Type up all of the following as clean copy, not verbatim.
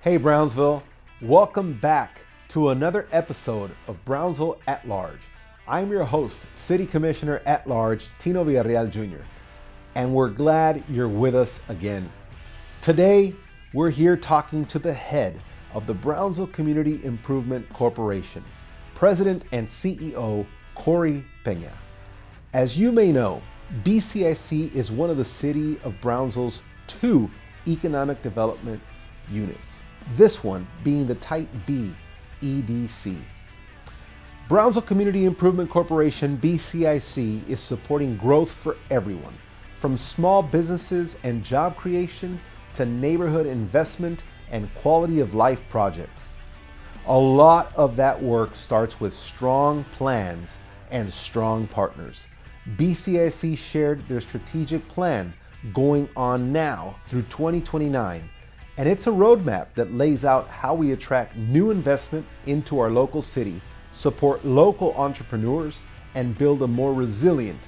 Hey Brownsville, welcome back to another episode of Brownsville at Large. I'm your host, City Commissioner at Large, Tino Villarreal Jr., and we're glad you're with us again. Today, we're here talking to the head of the Brownsville Community Improvement Corporation, President and CEO, Cori Peña. As you may know, BCIC is one of the City of Brownsville's two economic development units, this one being the Type B EDC. Brownsville Community Improvement Corporation, BCIC, is supporting growth for everyone, from small businesses and job creation to neighborhood investment and quality of life projects. A lot of that work starts with strong plans and strong partners. BCIC shared their strategic plan going on now through 2029, and it's a roadmap that lays out how we attract new investment into our local city, support local entrepreneurs, and build a more resilient,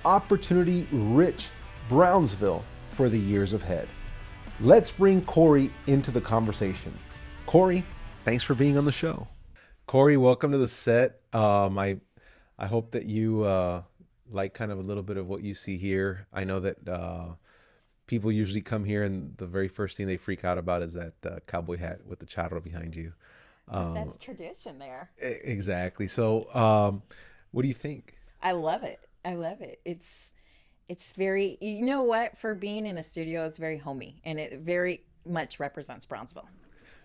opportunity-rich Brownsville for the years ahead. Let's bring Cori into the conversation. Cori, thanks for being on the show. Cori, welcome to the set. I hope that you like kind of a little bit of what you see here. I know that people usually come here and the very first thing they freak out about is that cowboy hat with the charro behind you. That's tradition there. Exactly. So what do you think? I love it. I love it. It's very, you know what, for being in a studio, it's very homey and it very much represents Brownsville.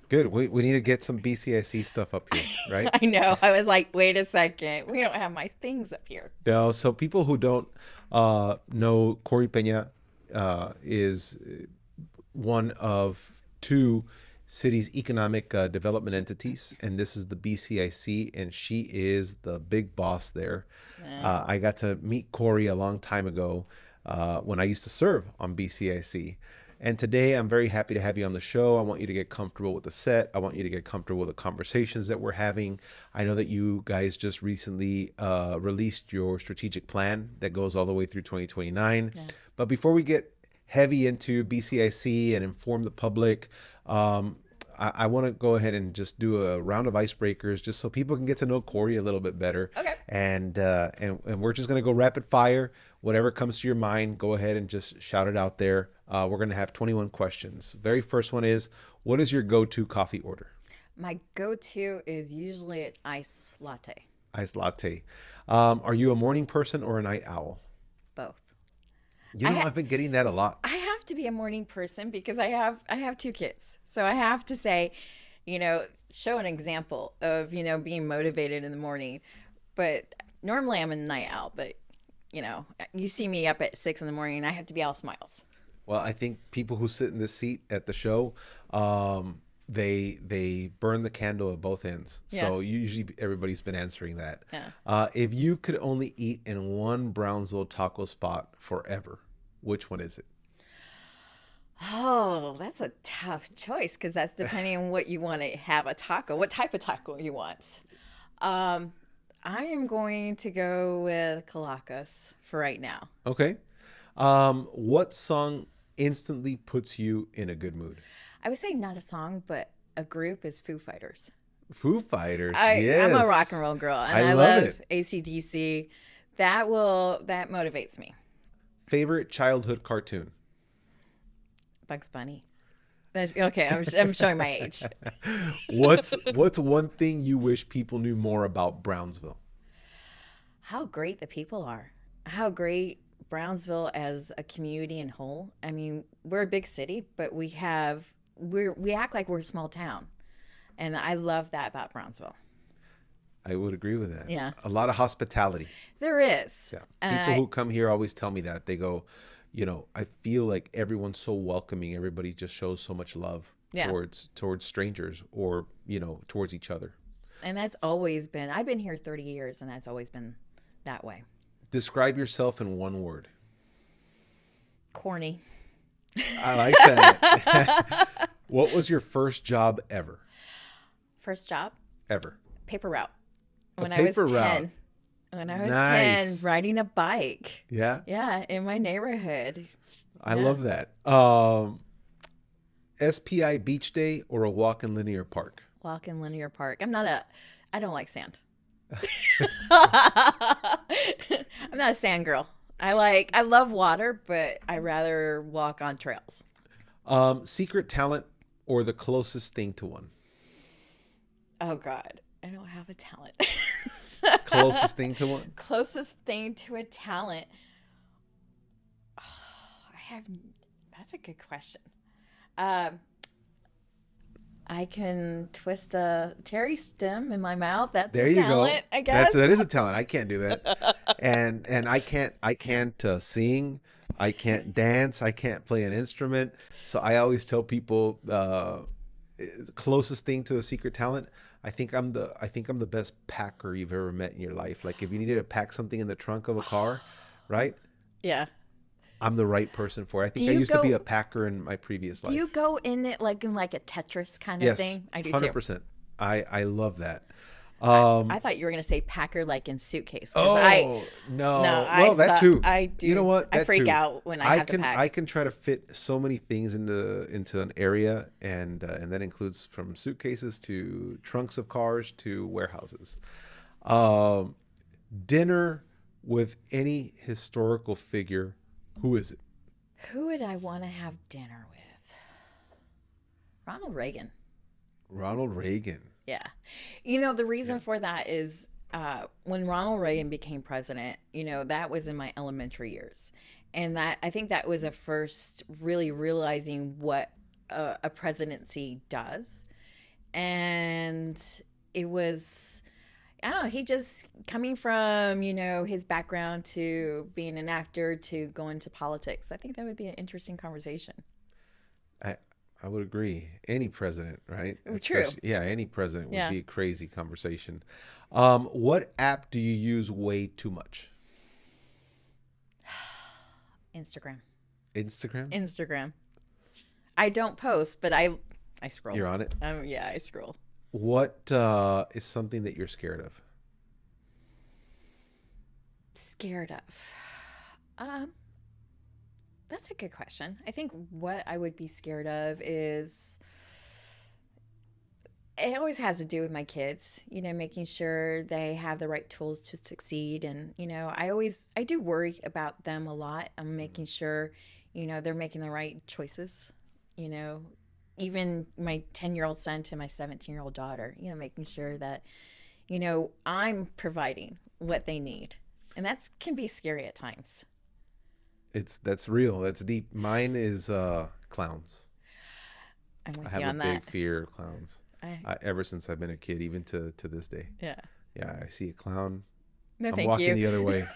Good. We need to get some BCIC stuff up here, right? I know. I was like, wait a second. We don't have my things up here. No. So people who don't know, Cori Peña is one of two city's economic development entities, and this is the BCIC, and she is the big boss there. I got to meet Cori a long time ago when I used to serve on BCIC. And today I'm very happy to have you on the show. I want you to get comfortable with the set. I want you to get comfortable with the conversations that we're having. I know that you guys just recently released your strategic plan that goes all the way through 2029. Yeah. But before we get heavy into BCIC and inform the public, I want to go ahead and just do a round of icebreakers just so people can get to know Cori a little bit better. Okay. And we're just going to go rapid fire. Whatever comes to your mind, go ahead and just shout it out there. We're going to have 21 questions. Very first one is, what is your go-to coffee order? My go-to is usually an iced latte. Iced latte. Are you a morning person or a night owl? Both. You know, I've been getting that a lot. I have to be a morning person because I have two kids. So I have to say, show an example of, being motivated in the morning. But normally I'm a night owl, but you see me up at 6 a.m. and I have to be all smiles. Well, I think people who sit in this seat at the show, they burn the candle at both ends. Yeah. So usually everybody's been answering that. Yeah. If you could only eat in one Brownsville taco spot forever, which one is it? Oh, that's a tough choice because that's depending on what you want to have a taco, what type of taco you want. I am going to go with Caracas for right now. Okay. What song instantly puts you in a good mood? I would say not a song, but a group is Foo Fighters. Foo Fighters, yes. I'm a rock and roll girl, and I love AC/DC. That motivates me. Favorite childhood cartoon? Bugs Bunny. Okay, I'm showing my age. What's one thing you wish people knew more about Brownsville? How great the people are. How great Brownsville as a community in whole. I mean, we're a big city, but we act like we're a small town. And I love that about Brownsville. I would agree with that. Yeah. A lot of hospitality. There is. Yeah. People who come here always tell me that. They go, I feel like everyone's so welcoming. Everybody just shows so much love towards strangers or, towards each other. And that's always been, I've been here 30 years and that's always been that way. Describe yourself in one word. Corny. I like that. What was your first job ever? First job? Ever. Paper route. When I was 10. When I was 10, riding a bike. Yeah? Yeah, in my neighborhood. I love that. SPI beach day or a walk in linear park? Walk in linear park. I don't like sand. I'm not a sand girl. I love water, but I rather walk on trails. Secret talent or the closest thing to one? Oh God, I don't have a talent. Closest thing to one? Closest thing to a talent. Oh, that's a good question. I can twist a cherry stem in my mouth. That's There a you talent, go. I guess. That is a talent. I can't do that. And I can't sing. I can't dance. I can't play an instrument. So I always tell people closest thing to a secret talent. I think I'm the best packer you've ever met in your life. Like if you needed to pack something in the trunk of a car, right? Yeah. I'm the right person for it. I think I used to be a packer in my previous life. Do you go in it like in like a Tetris kind of thing? I do 100%. I love that. I thought you were gonna say packer like in suitcase. No. Well, that too. I do. You know what? I freak out when I have to pack. I can try to fit so many things into an area, and that includes from suitcases to trunks of cars to warehouses. Dinner with any historical figure. Who is it? Who would I want to have dinner with? Ronald Reagan. Ronald Reagan. Yeah. You know, the reason for that is when Ronald Reagan became president, you know, that was in my elementary years. And I think that was a first really realizing what a presidency does. And it was, I don't know, he just coming from, you know, his background to being an actor to going to politics. I think that would be an interesting conversation. I would agree. Any president, right? True. Yeah, any president would be a crazy conversation. What app do you use way too much? Instagram. Instagram? I don't post, but I scroll. You're on it? Yeah, I scroll. What is something that you're scared of? Scared of? That's a good question. I think what I would be scared of is, it always has to do with my kids, you know, making sure they have the right tools to succeed. And, you know, I do worry about them a lot. I'm making sure, you know, they're making the right choices, you know, even my 10-year-old son to my 17-year-old daughter, you know, making sure that, you know, I'm providing what they need. And that can be scary at times. That's real. That's deep. Mine is clowns. I'm with I have you on a that. big fear of clowns. Ever since I've been a kid, even to this day. Yeah. Yeah, I see a clown. No, I'm thank walking you. the other way.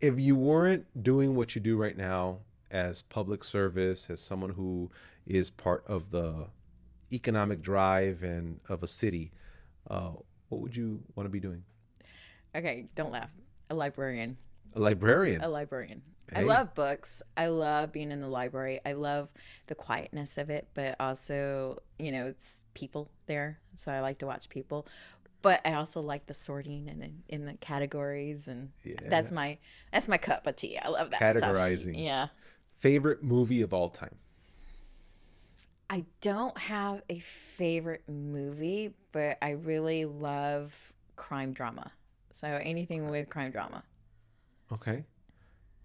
If you weren't doing what you do right now as public service, as someone who is part of the economic drive and of a city, what would you want to be doing? Okay, don't laugh. A librarian. A librarian. A librarian. Hey. I love books. I love being in the library. I love the quietness of it, but also, you know, it's people there. So I like to watch people. But I also like the sorting and in the categories, and that's my cup of tea. I love that Categorizing. stuff. Yeah. Favorite movie of all time? I don't have a favorite movie, but I really love crime drama. So anything with crime drama. Okay.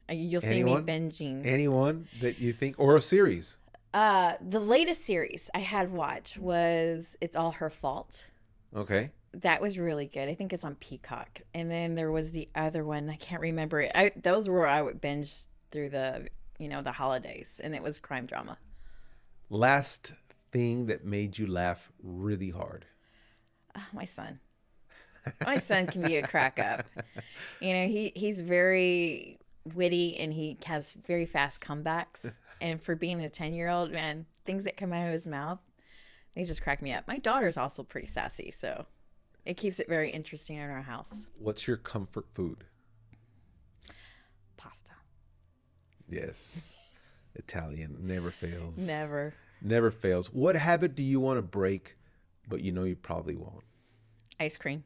You'll see me binging. Anyone that you think, or a series? The latest series I had watched was It's All Her Fault. Okay. That was really good. I think it's on Peacock. And then there was the other one. I can't remember it. Those were I would binge through the holidays, and it was crime drama. Last thing that made you laugh really hard? My son. My son can be a crack up. You know, he's very witty and he has very fast comebacks. And for being a 10-year-old, man, things that come out of his mouth, they just crack me up. My daughter's also pretty sassy, so it keeps it very interesting in our house. What's your comfort food? Pasta. Yes. Italian. Never fails. Never fails. What habit do you want to break, but you know you probably won't? Ice cream.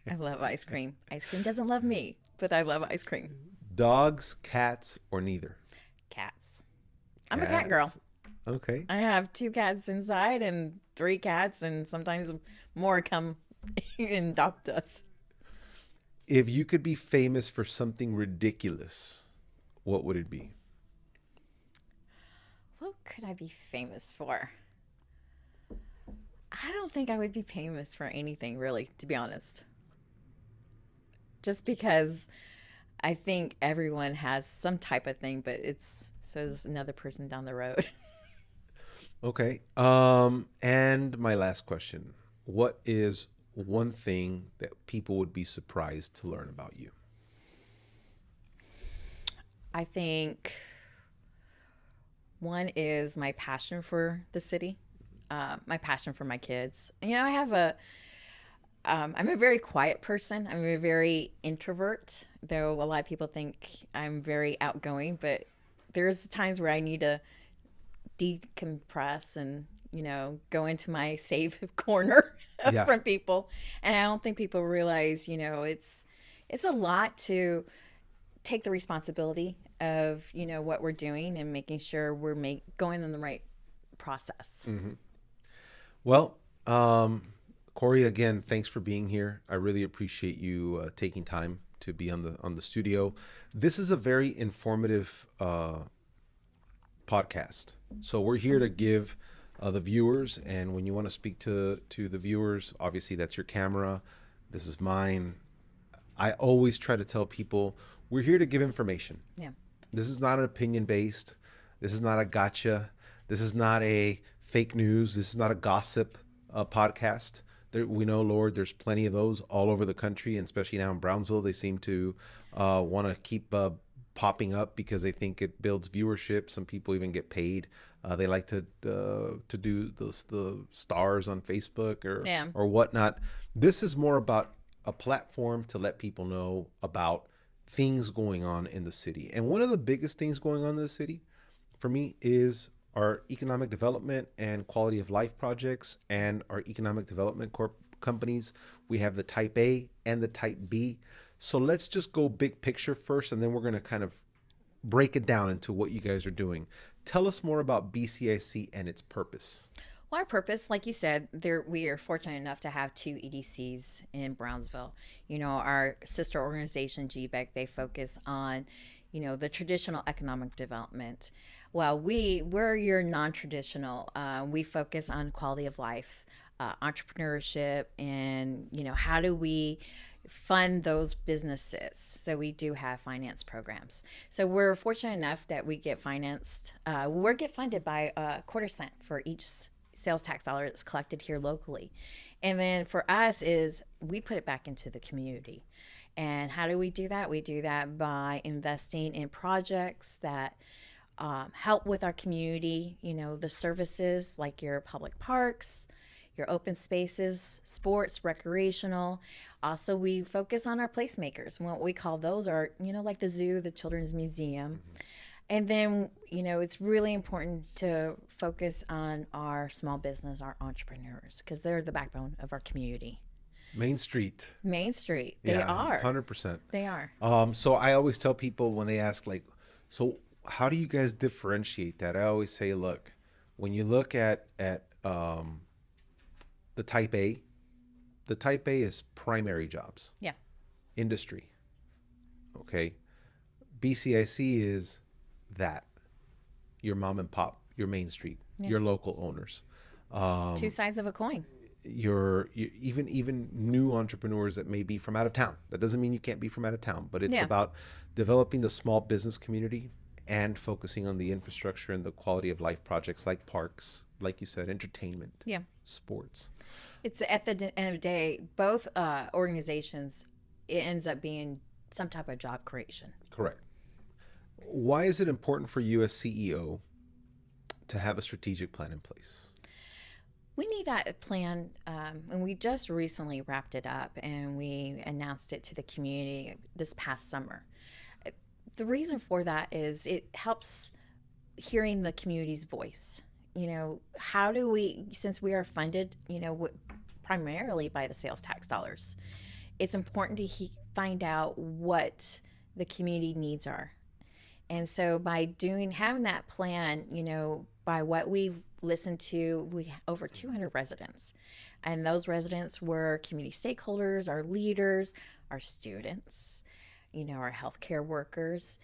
I love ice cream. Ice cream doesn't love me, but I love ice cream. Dogs, cats, or neither? Cats. I'm a cat girl. Okay. I have 2 cats inside and 3 cats, and sometimes more come and adopt us. If you could be famous for something ridiculous, what would it be? What could I be famous for? I don't think I would be famous for anything, really, to be honest. Just because I think everyone has some type of thing, but it's says another person down the road. Okay. And my last question. What is one thing that people would be surprised to learn about you? I think one is my passion for the city, my passion for my kids. I have I'm a very quiet person. I'm a very introvert, though a lot of people think I'm very outgoing, but there's times where I need to decompress and, go into my safe corner Yeah. from people. And I don't think people realize, it's a lot to take the responsibility of, what we're doing and making sure we're going in the right process. Well, Cori, again, thanks for being here. I really appreciate you taking time to be on the studio. This is a very informative podcast. So we're here to give the viewers, and when you want to speak to the viewers, obviously that's your camera. This is mine. I always try to tell people we're here to give information. Yeah. This is not an opinion based. This is not a gotcha. This is not a fake news. This is not a gossip podcast. We know, Lord, there's plenty of those all over the country, and especially now in Brownsville, they seem to want to keep popping up because they think it builds viewership. Some people even get paid. They like to do the stars on Facebook or whatnot. This is more about a platform to let people know about things going on in the city. And one of the biggest things going on in the city for me is our economic development and quality of life projects and our economic development companies. We have the Type A and the Type B. So let's just go big picture first, and then we're going to kind of break it down into what you guys are doing. Tell us more about BCIC and its purpose. Well, our purpose, like you said, we are fortunate enough to have 2 EDCs in Brownsville. Our sister organization, GBEC, they focus on, the traditional economic development. Well, we're your non-traditional. We focus on quality of life, entrepreneurship, and, how do we fund those businesses. So we do have finance programs. So we're fortunate enough that we get financed. We get funded by a quarter cent for each sales tax dollar that's collected here locally. And then for us is we put it back into the community. And how do we do that? We do that by investing in projects that help with our community, the services like your public parks, your open spaces, sports, recreational. Also, we focus on our placemakers. What we call those are, like the zoo, the children's museum. And then, it's really important to focus on our small business, our entrepreneurs, because they're the backbone of our community. Main Street. They are. 100%. They are. So I always tell people when they ask, like, so how do you guys differentiate that? I always say, look, when you look at the Type A is primary jobs. Yeah. Industry. Okay. BCIC is that. Your mom and pop, your Main Street, your local owners. 2 sides of a coin. Even new entrepreneurs that may be from out of town. That doesn't mean you can't be from out of town, but it's about developing the small business community and focusing on the infrastructure and the quality of life projects like parks, like you said, entertainment, sports. It's at the end of the day, both organizations, it ends up being some type of job creation. Correct. Why is it important for you as CEO to have a strategic plan in place? We need that plan, and we just recently wrapped it up, and we announced it to the community this past summer. The reason for that is it helps hearing the community's voice. How do we, since we are funded, primarily by the sales tax dollars, it's important to find out what the community needs are. And so by having that plan, by what we've listened to, we over 200 residents. And those residents were community stakeholders, our leaders, our students, our healthcare workers.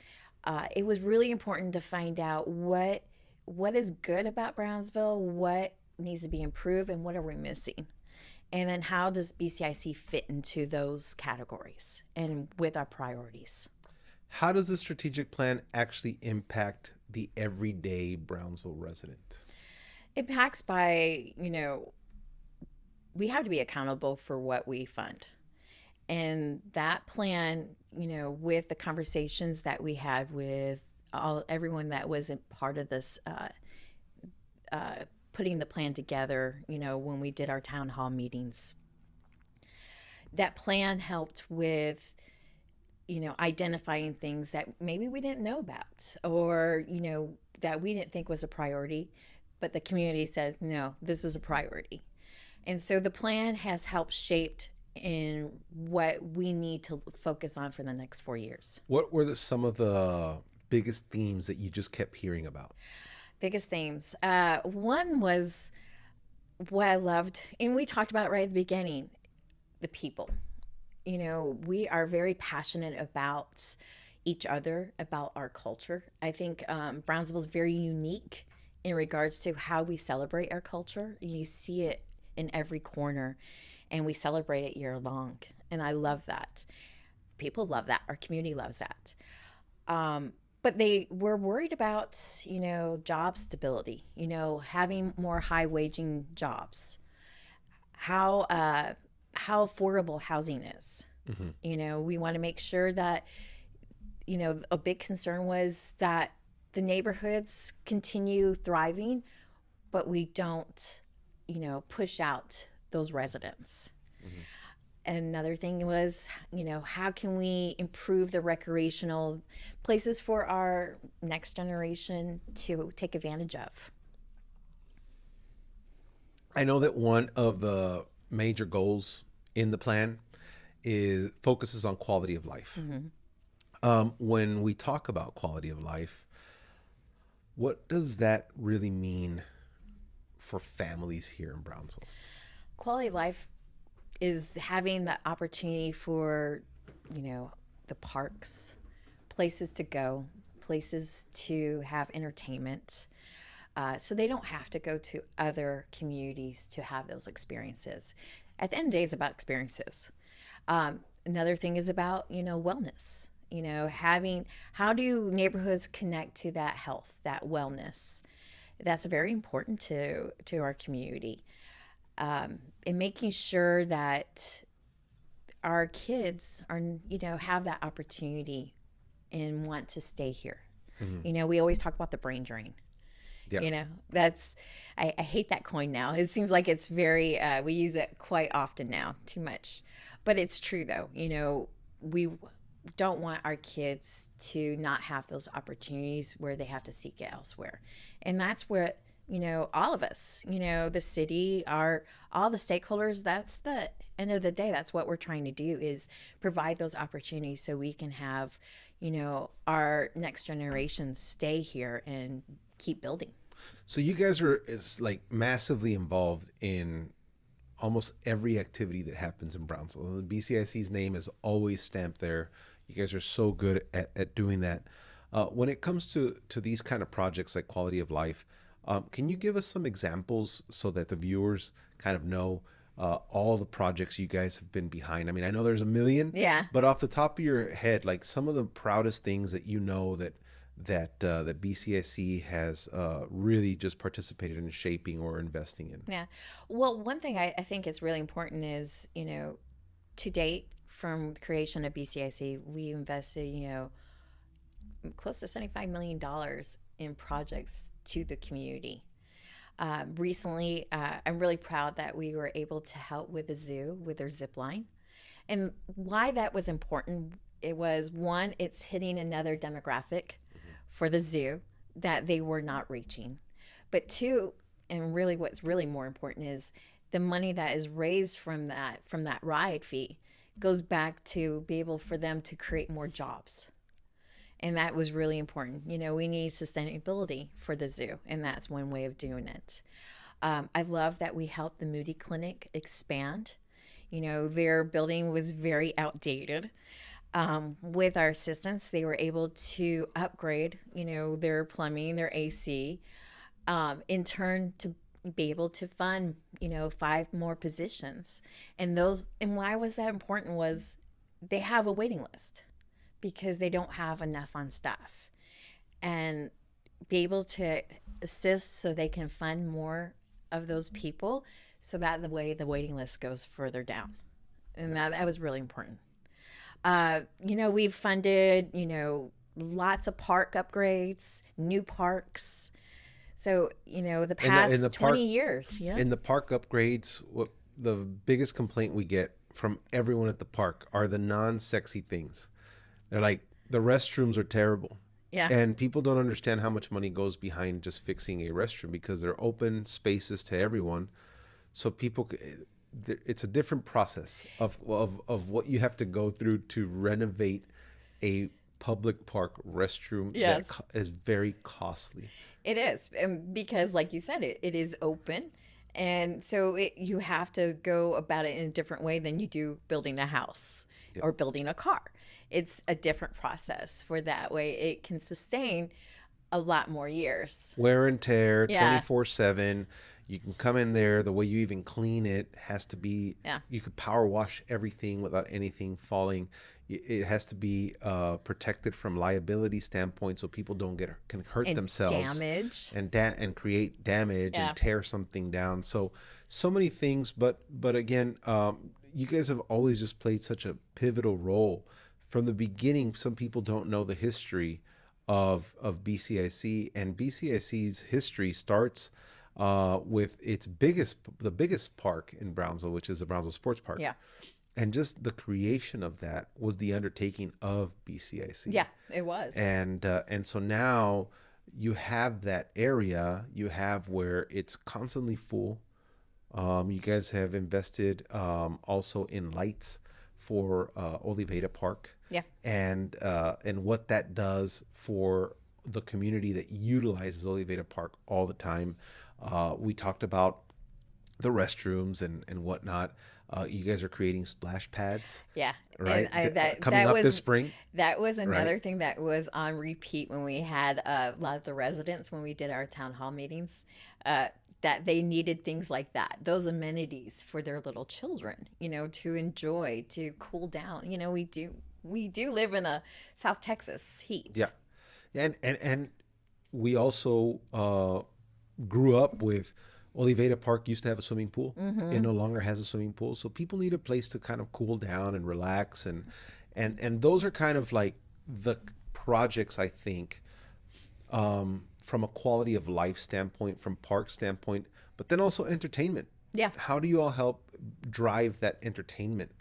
It was really important to find out what is good about Brownsville, what needs to be improved, and what are we missing. And then how does BCIC fit into those categories and with our priorities? How does the strategic plan actually impact the everyday Brownsville resident? Impacts by, we have to be accountable for what we fund. And that plan, with the conversations that we had with everyone that was a part of this, putting the plan together, when we did our town hall meetings, that plan helped with, identifying things that maybe we didn't know about, or, that we didn't think was a priority, but the community said, no, this is a priority. And so the plan has helped shaped in what we need to focus on for the next 4 years. What were some of the biggest themes that you just kept hearing about? Biggest themes. One was what I loved, and we talked about right at the beginning, the people. We are very passionate about each other, about our culture. I think Brownsville is very unique in regards to how we celebrate our culture. You see it in every corner, and we celebrate it year long. And I love that. People love that. Our community loves that. But they were worried about, job stability, having more high waging jobs, how affordable housing is. Mm-hmm. We want to make sure that, a big concern was that the neighborhoods continue thriving, but we don't, push out those residents. Mm-hmm. Another thing was, how can we improve the recreational places for our next generation to take advantage of? I know that one of the major goals in the plan focuses on quality of life. Mm-hmm. When we talk about quality of life, what does that really mean for families here in Brownsville? Quality of life is having the opportunity for, the parks, places to go, places to have entertainment. So they don't have to go to other communities to have those experiences. At the end of the day, it's about experiences. Another thing is about, wellness. How do neighborhoods connect to that health, that wellness? That's very important to our community. And making sure that our kids are, have that opportunity and want to stay here. Mm-hmm. We always talk about the brain drain. Yeah. I hate that coin now. It seems like it's very, we use it quite often now, too much. But it's true though. We don't want our kids to not have those opportunities where they have to seek it elsewhere. And that's where, all of us, the city, all the stakeholders, that's the end of the day. That's what we're trying to do, is provide those opportunities so we can have, our next generation stay here and keep building. So you guys are massively involved in almost every activity that happens in Brownsville. The BCIC's name is always stamped there. You guys are so good at doing that. When it comes to these kind of projects like quality of life, can you give us some examples so that the viewers kind of know all the projects you guys have been behind? I mean, I know there's a million, yeah, but off the top of your head, like some of the proudest things that that BCIC has really just participated in shaping or investing in. Yeah. Well, one thing I think is really important is, to date, from the creation of BCIC, we invested, close to $75 million in projects to the community. Recently, I'm really proud that we were able to help with the zoo with their zipline. And why that was important, it was, one, it's hitting another demographic for the zoo that they were not reaching. But two, and really what's really more important, is the money that is raised from that ride fee goes back to be able for them to create more jobs. And that was really important. We need sustainability for the zoo, and that's one way of doing it. I love that we helped the Moody Clinic expand. Their building was very outdated. With our assistance, they were able to upgrade, their plumbing, their AC, in turn to be able to fund, 5 more positions. And why was that important was they have a waiting list because they don't have enough on staff, and be able to assist so they can fund more of those people, so that the waiting list goes further down. And that was really important. We've funded, lots of park upgrades, new parks. So, the past 20 years. Yeah. In the park upgrades, what the biggest complaint we get from everyone at the park are the non-sexy things. They're like, the restrooms are terrible. Yeah. And people don't understand how much money goes behind just fixing a restroom, because they're open spaces to everyone. So people, it's a different process of what you have to go through to renovate a public park restroom. Yes. That is very costly. It is. Because like you said, it is open. And so you have to go about it in a different way than you do building a house. Yep. Or building a car. It's a different process. For that way it can sustain a lot more years. Wear and tear, Yeah. 24/7. You can come in there. The way you even clean it has to be, you could power wash everything without anything falling. It has to be protected from liability standpoint, so people can hurt themselves. Damage. And create damage and tear something down. So many things. But again, you guys have always just played such a pivotal role from the beginning. Some people don't know the history of BCIC, and BCIC's history starts with the biggest park in Brownsville, which is the Brownsville Sports Park. Yeah. And just the creation of that was the undertaking of BCIC. Yeah, it was. And so now you have that area, you have where it's constantly full. You guys have invested also in lights for Oliveda Park. Yeah. And what that does for the community that utilizes Oliveda Park all the time. We talked about the restrooms and whatnot. You guys are creating splash pads. Yeah. Right. And coming up this spring. That was another thing that was on repeat when we had a lot of the residents, when we did our town hall meetings, that they needed things like that, those amenities for their little children, to enjoy, to cool down. We do live in a South Texas heat. Yeah. And we also grew up with Oliveda Park used to have a swimming pool. Mm-hmm. It no longer has a swimming pool. So people need a place to kind of cool down and relax. And those are kind of like the projects, I think, from a quality of life standpoint, from park standpoint, but then also entertainment. Yeah. How do you all help drive that entertainment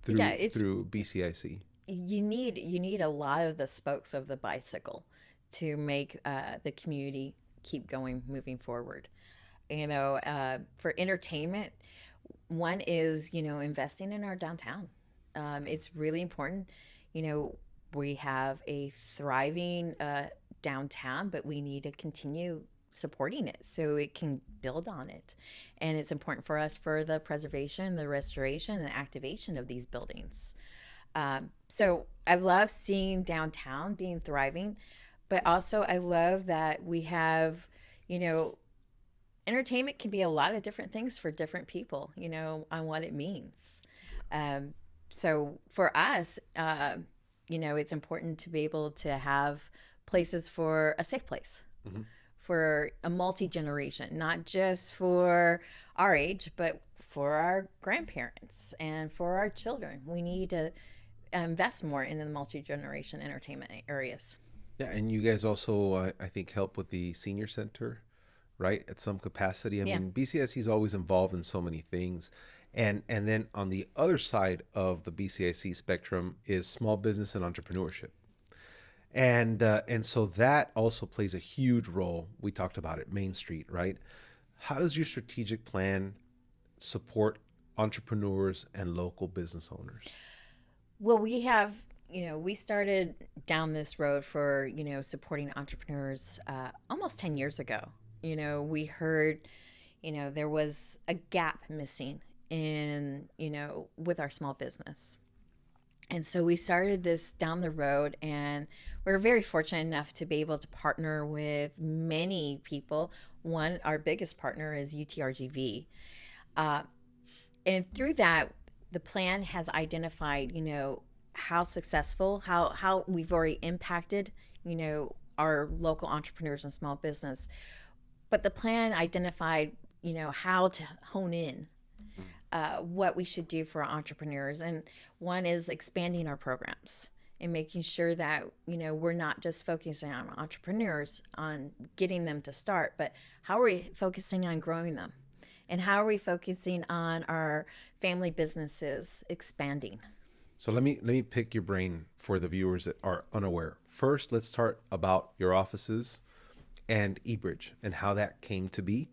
through BCIC? You need a lot of the spokes of the bicycle to make the community keep going, moving forward. For entertainment, one is, investing in our downtown. It's really important. We have a thriving downtown, but we need to continue supporting it so it can build on it. And it's important for us for the preservation, the restoration, and activation of these buildings. So I love seeing downtown being thriving, but also I love that we have, entertainment can be a lot of different things for different people, on what it means. So for us, it's important to be able to have places for a safe place, mm-hmm. for a multi-generation, not just for our age, but for our grandparents and for our children. We need to invest more in the multi-generation entertainment areas. Yeah, and you guys also, I think, help with the senior center, right, at some capacity. I mean, BCIC is always involved in so many things. And then on the other side of the BCIC spectrum is small business and entrepreneurship. And so that also plays a huge role. We talked about it, Main Street, right? How does your strategic plan support entrepreneurs and local business owners? Well, we have we started down this road for, supporting entrepreneurs almost 10 years ago. We heard, there was a gap missing in, with our small business. And so we started this down the road, and we're very fortunate enough to be able to partner with many people. One, our biggest partner is UTRGV. And through that, the plan has identified, how successful, how we've already impacted, our local entrepreneurs and small business. But the plan identified, how to hone in what we should do for our entrepreneurs. And one is expanding our programs and making sure that, we're not just focusing on entrepreneurs, on getting them to start, but how are we focusing on growing them? And how are we focusing on our family businesses expanding? So let me pick your brain for the viewers that are unaware. First, let's start about your offices and eBridge and how that came to be,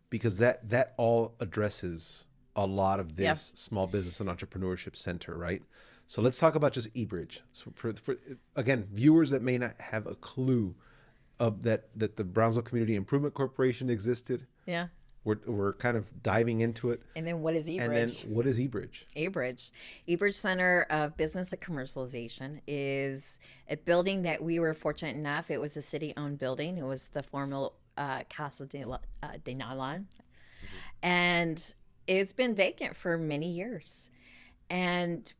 because that all addresses a lot of this small business and entrepreneurship center, right? So let's talk about just eBridge. So for again, viewers that may not have a clue of that the Brownsville Community Improvement Corporation existed. Yeah. We're kind of diving into it. And then what is eBridge? And then what is eBridge? eBridge Center of Business and Commercialization is a building that we were fortunate enough. It was a city-owned building. It was the former Casa de Nalan. And it's been vacant for many years. And,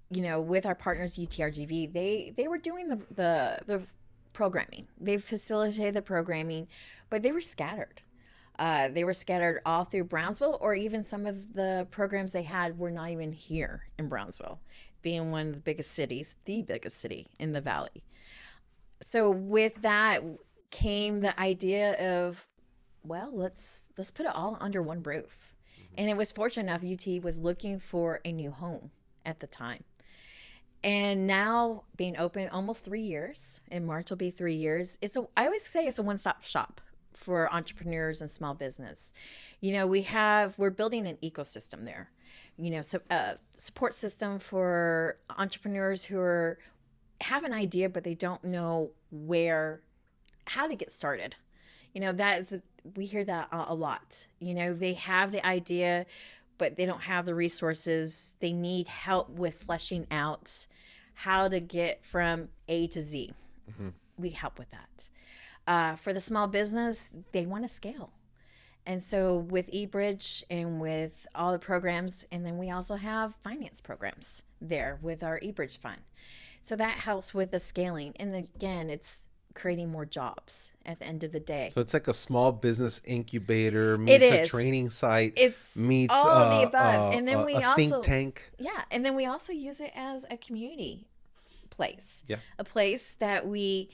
with our partners, UTRGV, they were doing the programming. They facilitated the programming, but they were scattered. They were scattered all through Brownsville, or even some of the programs they had were not even here in Brownsville, being one of the biggest cities, the biggest city in the valley. So with that came the idea of, well, let's put it all under one roof. And it was fortunate enough, UT was looking for a new home at the time. And now being open almost 3 years, in March will be 3 years. I always say it's a one-stop shop for entrepreneurs and small business. We're building an ecosystem there, so support system for entrepreneurs who have an idea, but they don't know how to get started. We hear that a lot. They have the idea, but they don't have the resources. They need help with fleshing out how to get from A to Z. Mm-hmm. We help with that. For the small business, they want to scale. And so with eBridge and with all the programs, and then we also have finance programs there with our eBridge fund. So that helps with the scaling. And again, it's creating more jobs at the end of the day. So it's like a small business incubator meets a training site. It's meets all of the above. And then we also think tank. Yeah. And then we also use it as a community place. Yeah. A place that we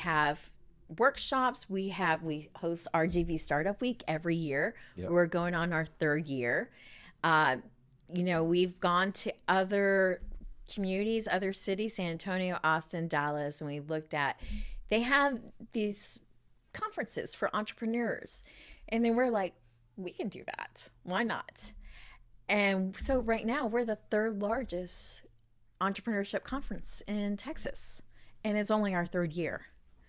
have workshops. We host RGV Startup Week every year. Yep. We're going on our 3rd year. We've gone to other communities, other cities, San Antonio, Austin, Dallas, and we looked at, they have these conferences for entrepreneurs. And then we're like, we can do that. Why not? And so right now we're the 3rd largest entrepreneurship conference in Texas. And it's only our 3rd year.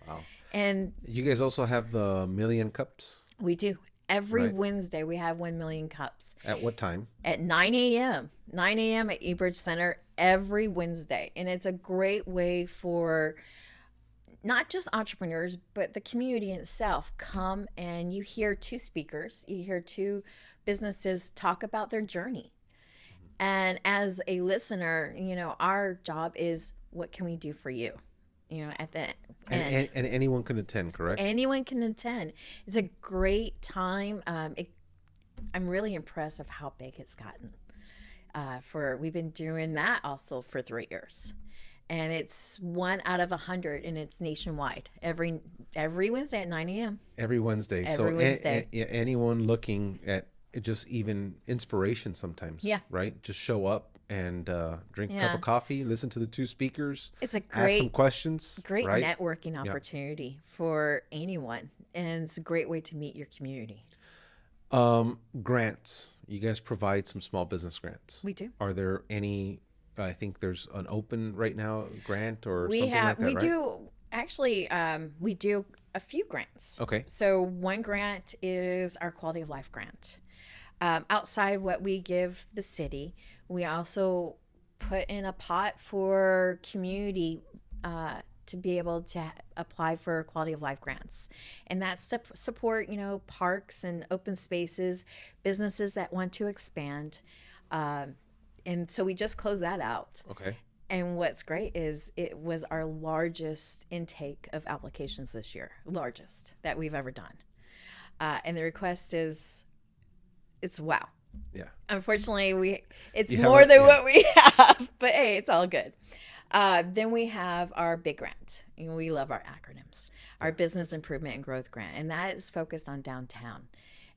Wow. And you guys also have the Million Cups? We do. Every Wednesday, we have 1 million cups. At what time? At 9 a.m. 9 a.m. at eBridge Center every Wednesday. And it's a great way for not just entrepreneurs, but the community itself. Come and you hear 2 speakers. You hear 2 businesses talk about their journey. And as a listener, our job is, what can we do for you? At the end. And anyone can attend, correct? Anyone can attend. It's a great time. I'm really impressed of how big it's gotten. We've been doing that also for 3 years, and it's 1 out of 100, and it's nationwide. Every Wednesday at 9 a.m. Every Wednesday. Wednesday. Anyone looking at just even inspiration sometimes, right? Just show up and drink a cup of coffee, listen to the 2 speakers. It's a ask some questions. Great networking opportunity for anyone, and it's a great way to meet your community. Grants. You guys provide some small business grants. We do. Are there any I think there's an open right now grant or We something like have, that, we right? do actually, we do a few grants. Okay. So one grant is our quality of life grant. Outside what we give the city, we also put in a pot for community to be able to apply for quality of life grants. And that's to support, parks and open spaces, businesses that want to expand. And so we just closed that out. Okay. And what's great is it was our largest intake of applications this year, largest that we've ever done. And the request is, it's wow. Yeah. Unfortunately, it's You more have than what we have, but hey, it's all good. Then we have our big grant. We love our acronyms. Our business improvement and growth grant, and that is focused on downtown.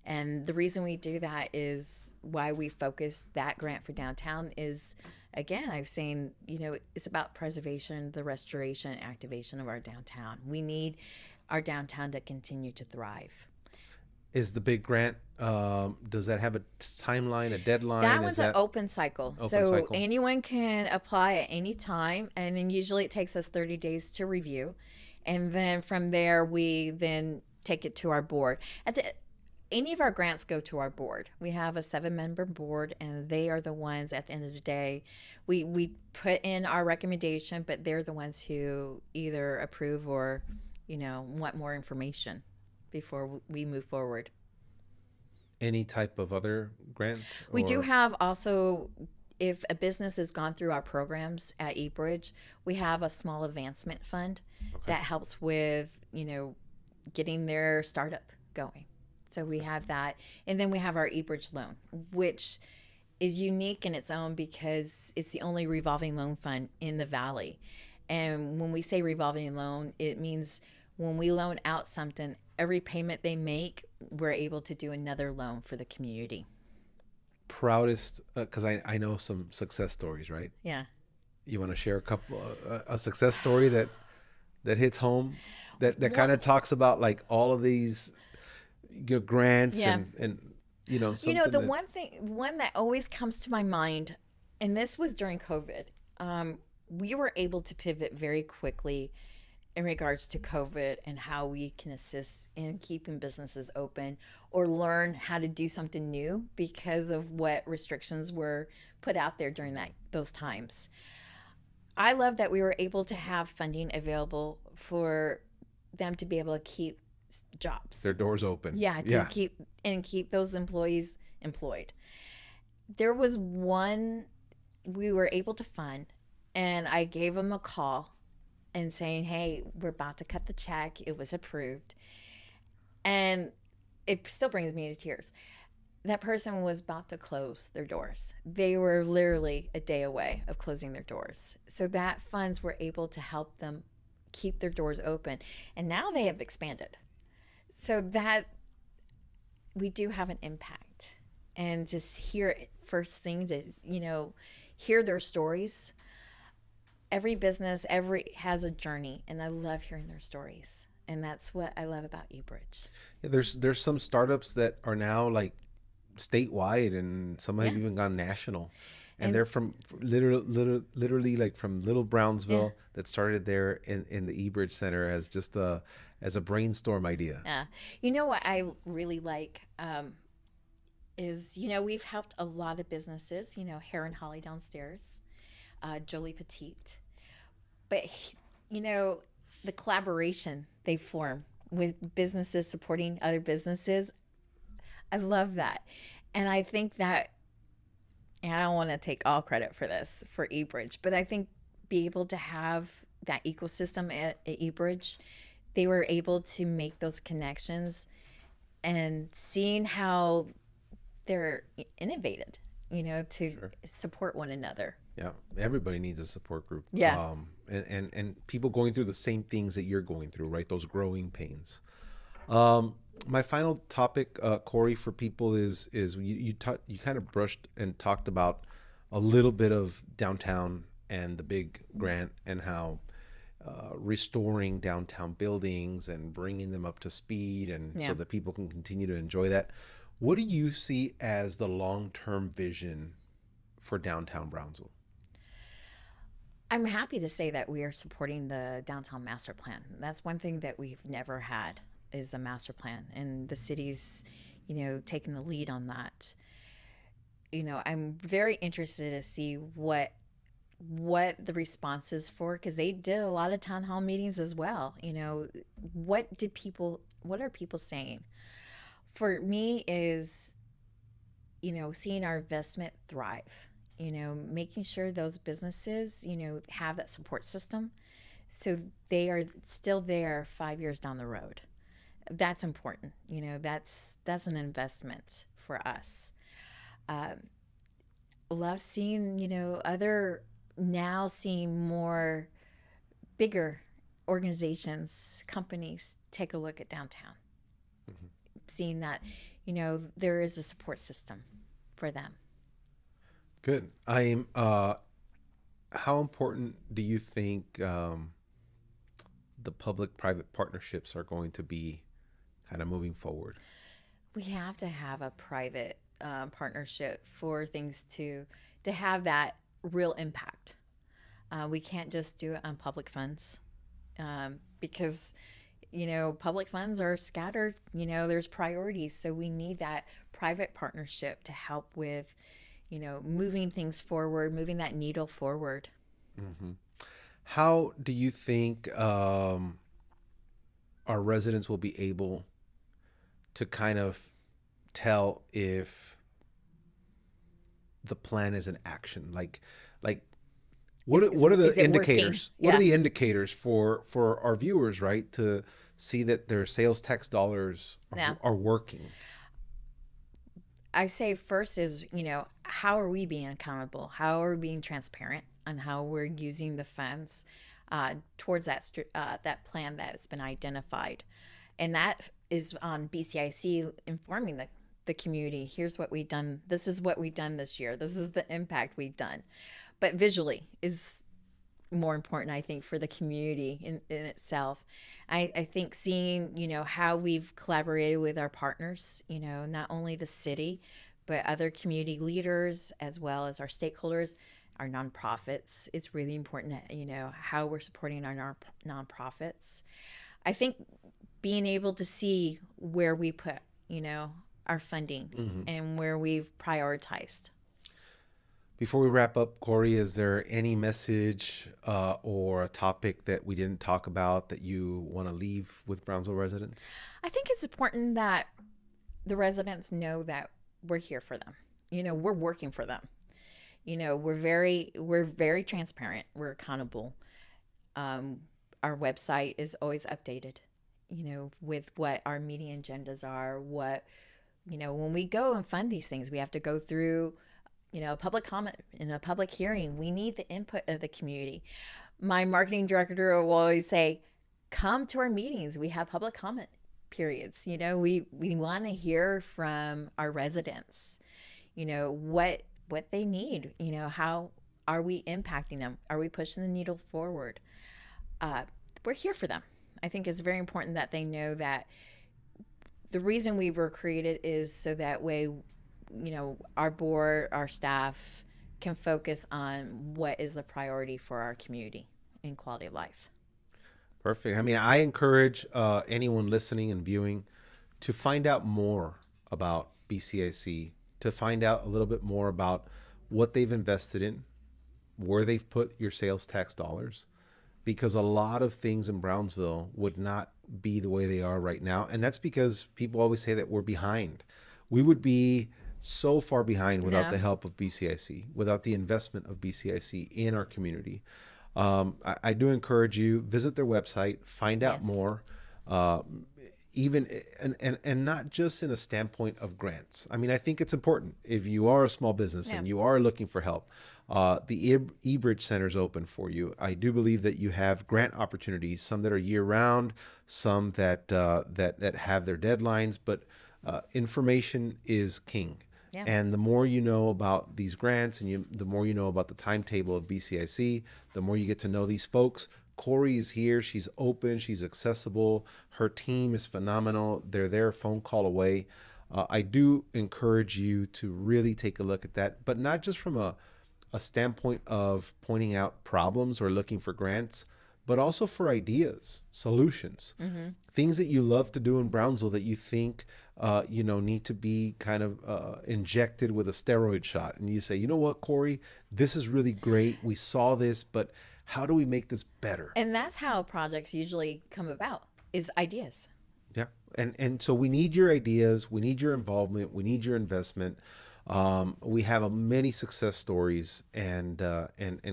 And the reason we do that is why we focus that grant for downtown is, again, I've seen, it's about preservation, the restoration, activation of our downtown. We need our downtown to continue to thrive. Is the big grant, does that have a timeline, a deadline? That one's an open cycle. So cycle? anyone can apply at any time. And then usually it takes us 30 days to review. And then from there, we then take it to our board. Any of our grants go to our board. We have a 7-member board, and they are the ones at the end of the day. We put in our recommendation, but they're the ones who either approve or, want more information before we move forward. Any type of other grant? We do have also, if a business has gone through our programs at eBridge, we have a small advancement fund that helps with, getting their startup going. So we have that. And then we have our eBridge loan, which is unique in its own because it's the only revolving loan fund in the Valley. And when we say revolving loan, it means when we loan out something, every payment they make, we're able to do another loan for the community. Proudest, because I know some success stories, right? Yeah. You want to share a success story that hits home, that kind of talks about like all of these grants and the one that always comes to my mind, and this was during COVID, we were able to pivot very quickly in regards to COVID and how we can assist in keeping businesses open or learn how to do something new because of what restrictions were put out there during those times. I love that we were able to have funding available for them to be able to keep jobs, their doors open. Keep those employees employed. There was one we were able to fund, and I gave them a call and saying, hey, we're about to cut the check. It was approved. And it still brings me to tears. That person was about to close their doors. They were literally a day away of closing their doors. So that funds were able to help them keep their doors open. And now they have expanded. So that we do have an impact. And just hear it first thing to, hear their stories. Every business, has a journey, and I love hearing their stories. And that's what I love about eBridge. Yeah, there's some startups that are now like statewide, and some have even gone national. And they're from literally like from little Brownsville that started there in the eBridge Center as just as a brainstorm idea. Yeah. What I really like is, we've helped a lot of businesses, Hair and Holly downstairs, Jolie Petite. But, the collaboration they form with businesses supporting other businesses, I love that. And I think that, and I don't want to take all credit for this, for eBridge, but I think be able to have that ecosystem at eBridge, they were able to make those connections and seeing how they're innovated, to support one another. Yeah, everybody needs a support group. Yeah. And people going through the same things that you're going through, right? Those growing pains. My final topic, Cori, for people is you kind of brushed and talked about a little bit of downtown and the big grant and how restoring downtown buildings and bringing them up to speed and so that people can continue to enjoy that. What do you see as the long-term vision for downtown Brownsville? I'm happy to say that we are supporting the downtown master plan. That's one thing that we've never had is a master plan, and the city's, taking the lead on that. I'm very interested to see what the response is for, because they did a lot of town hall meetings as well. What are people saying? For me is, seeing our investment thrive, making sure those businesses, have that support system so they are still there 5 years down the road. That's important. That's an investment for us. Love seeing, now seeing more bigger organizations, companies take a look at downtown. Mm-hmm. Seeing that, there is a support system for them. Good. How important do you think the public-private partnerships are going to be kind of moving forward? We have to have a private partnership for things to have that real impact. We can't just do it on public funds because, public funds are scattered. There's priorities. So we need that private partnership to help with, moving things forward, moving that needle forward. Mm-hmm. How do you think our residents will be able to kind of tell if the plan is in action? Like what are the indicators? What are the indicators for our viewers, right, to see that their sales tax dollars are working? I say first is, how are we being accountable? How are we being transparent on how we're using the funds towards that plan that's been identified? And that is on BCIC informing the community. Here's what we've done. This is what we've done this year. This is the impact we've done. But visually is more important, I think, for the community in itself. I think seeing, how we've collaborated with our partners, not only the city, but other community leaders, as well as our stakeholders, our nonprofits. It's really important, how we're supporting our nonprofits. I think being able to see where we put, our funding mm-hmm. and where we've prioritized. Before we wrap up, Cori, is there any message or a topic that we didn't talk about that you want to leave with Brownsville residents? I think it's important that the residents know that we're here for them. We're working for them. We're very transparent. We're accountable. Our website is always updated, with what our meeting agendas are. When we go and fund these things, we have to go through public comment in a public hearing. We need the input of the community. My marketing director will always say, come to our meetings. We have public comment periods. We want to hear from our residents, what they need, how are we impacting them? Are we pushing the needle forward? We're here for them. I think it's very important that they know that the reason we were created is so that way, our board, our staff can focus on what is the priority for our community and quality of life. Perfect. I mean, I encourage anyone listening and viewing to find out more about BCIC, to find out a little bit more about what they've invested in, where they've put your sales tax dollars, because a lot of things in Brownsville would not be the way they are right now. And that's because people always say that we're behind. We would be so far behind without the help of BCIC, without the investment of BCIC in our community. I do encourage you, visit their website, find out more, even and not just in a standpoint of grants. I mean, I think it's important if you are a small business and you are looking for help. The eBridge Center is open for you. I do believe that you have grant opportunities, some that are year round, some that have their deadlines, but information is king. Yeah. And the more you know about these grants and the more you know about the timetable of BCIC, the more you get to know these folks. Cori is here. She's open. She's accessible. Her team is phenomenal. They're there a phone call away. I do encourage you to really take a look at that, but not just from a a standpoint of pointing out problems or looking for grants, but also for ideas, solutions, things that you love to do in Brownsville that you think, need to be kind of injected with a steroid shot. And you say, you know what, Cori, this is really great. We saw this, but how do we make this better? And that's how projects usually come about, is ideas. Yeah. And so we need your ideas. We need your involvement. We need your investment. We have many success stories, and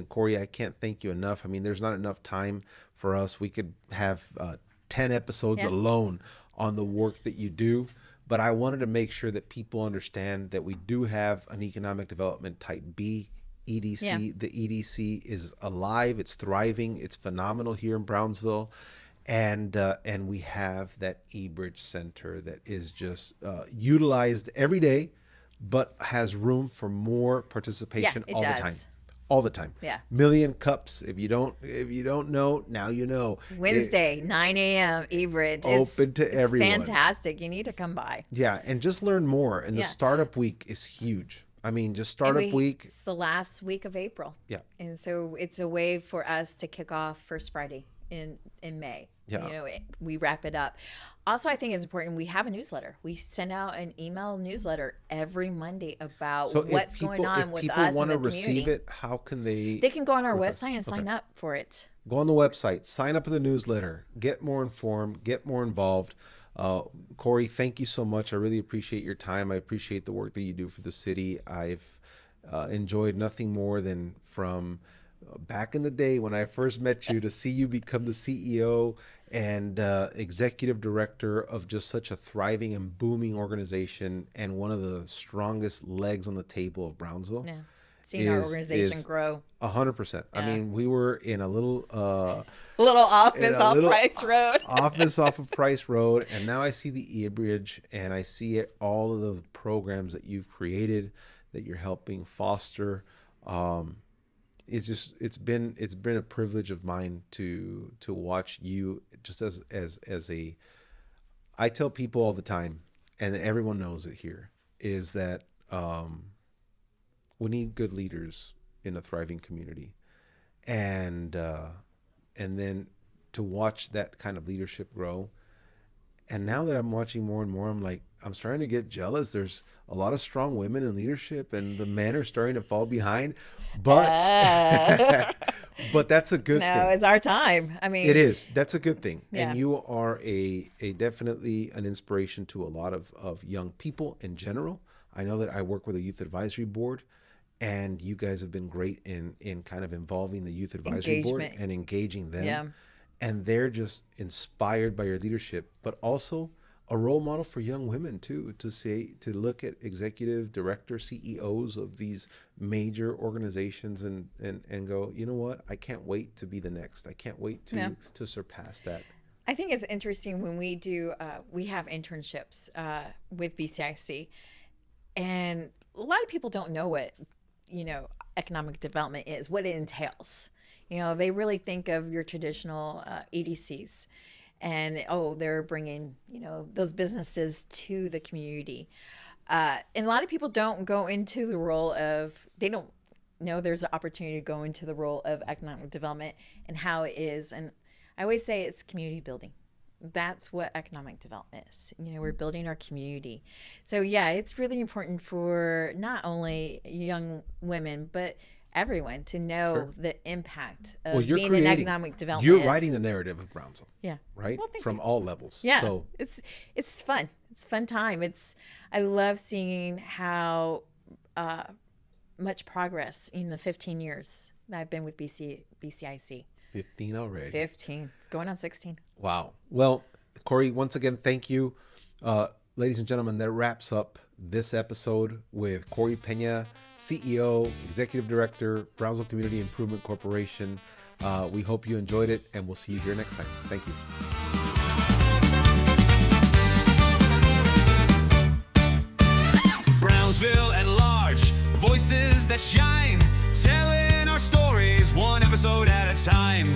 Cori, I can't thank you enough. I mean, there's not enough time for us. We could have 10 episodes alone on the work that you do, but I wanted to make sure that people understand that we do have an economic development type B EDC. Yeah. The EDC is alive. It's thriving. It's phenomenal here in Brownsville. And we have that eBridge Center that is just utilized every day, but has room for more participation the time. All the time. Yeah. Million cups. If you don't know, now you know. Wednesday, 9 a.m. eBridge. Open to everyone. It's fantastic. You need to come by. Yeah, and just learn more. And the startup week is huge. I mean, just startup week. It's the last week of April. Yeah. And so it's a way for us to kick off First Friday in May. Yeah. We wrap it up. Also, I think it's important. We have a newsletter. We send out an email newsletter every Monday about what's going on with us and the community. If people want to receive it, how can they? They can go on our website and sign up for it. Go on the website, sign up for the newsletter, get more informed, get more involved. Cori, thank you so much. I really appreciate your time. I appreciate the work that you do for the city. I've enjoyed nothing more than from back in the day when I first met you to see you become the CEO and executive director of just such a thriving and booming organization and one of the strongest legs on the table of Brownsville. Yeah. Seeing our organization grow. 100%. I mean, we were in a little office off Price Road. Office off of Price Road, and now I see the eBridge, and I see all of the programs that you've created, that you're helping foster. It's been a privilege of mine to watch you just as a. I tell people all the time, and everyone knows it here, is that we need good leaders in a thriving community, and then to watch that kind of leadership grow. And now that I'm watching more and more, I'm starting to get jealous. There's a lot of strong women in leadership, and the men are starting to fall behind. But but that's a good thing. No, it's our time. I mean, it is. That's a good thing. Yeah. And you are a definitely an inspiration to a lot of young people in general. I know that I work with a youth advisory board, and you guys have been great in kind of involving the youth advisory board and engaging them. Yeah. And they're just inspired by your leadership, but also a role model for young women too, to look at executive director CEOs of these major organizations and go, you know what, I can't wait to be the next. I can't wait to surpass that. I think it's interesting when we do, we have internships with BCIC, and a lot of people don't know what, economic development is, what it entails. They really think of your traditional EDCs and, they're bringing, those businesses to the community. And a lot of people don't go into the role of, they don't know there's an opportunity to go into the role of economic development and how it is. And I always say it's community building. That's what economic development is. We're building our community. So yeah, it's really important for not only young women, but everyone to know the impact of being in economic development. You're writing the narrative of Brownsville. Yeah. Right? From all levels. Yeah. So it's fun. It's a fun time. I love seeing how much progress in the 15 years that I've been with BCIC. 15 already. 15. It's going on 16. Wow. Well, Cori, once again, thank you. Ladies and gentlemen, that wraps up this episode with Cori Peña, CEO, Executive Director, Brownsville Community Improvement Corporation. We hope you enjoyed it, and we'll see you here next time. Thank you. Brownsville at large, voices that shine, telling our stories one episode at a time.